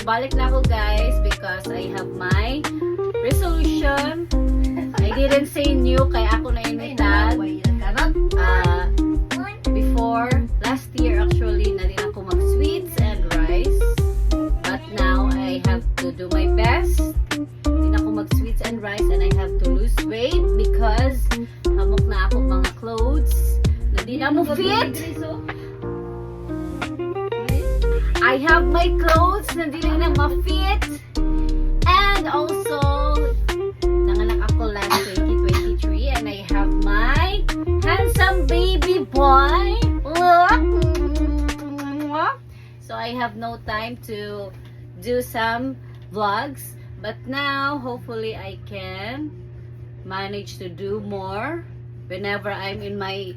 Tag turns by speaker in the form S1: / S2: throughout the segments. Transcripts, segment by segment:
S1: balik na ako guys because I have my resolution. I didn't say new kaya ako na initag. Before, last year actually, na din ako mag-sweets and rice. But now, I have to do my best. Din ako mag-sweets and rice and I have to lose weight because hamok na ako mga clothes na di na mo fit. I have my clothes na di na ma-fit. And also, nanganak ako last 2023 and I have my handsome baby boy. So I have no time to do some vlogs, but now hopefully I can manage to do more whenever I'm in my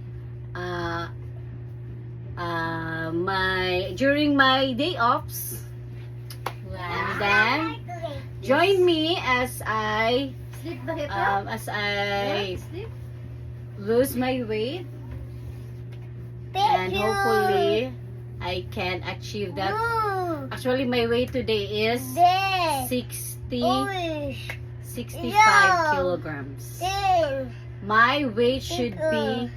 S1: during my day offs. And then join me as I lose my weight, and hopefully I can achieve that. Actually, my weight today is 65 kilograms. My weight should be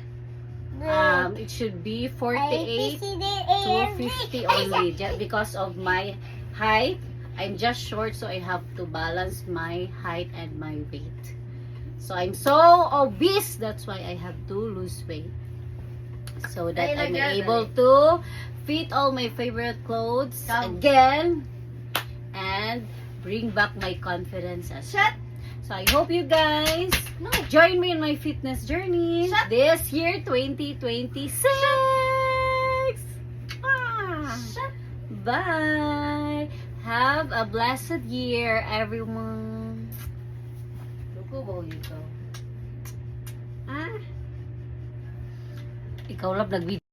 S1: it should be 48 to 50 only, just because of my height. I'm just short, so I have to balance my height and my weight. So I'm so obese, that's why I have to lose weight, so that I'm able to fit all my favorite clothes again and bring back my confidence as well. So I hope you guys join me in my fitness journey this year 2026. Bye. Have a blessed year, everyone. Ikaw lang nag-video.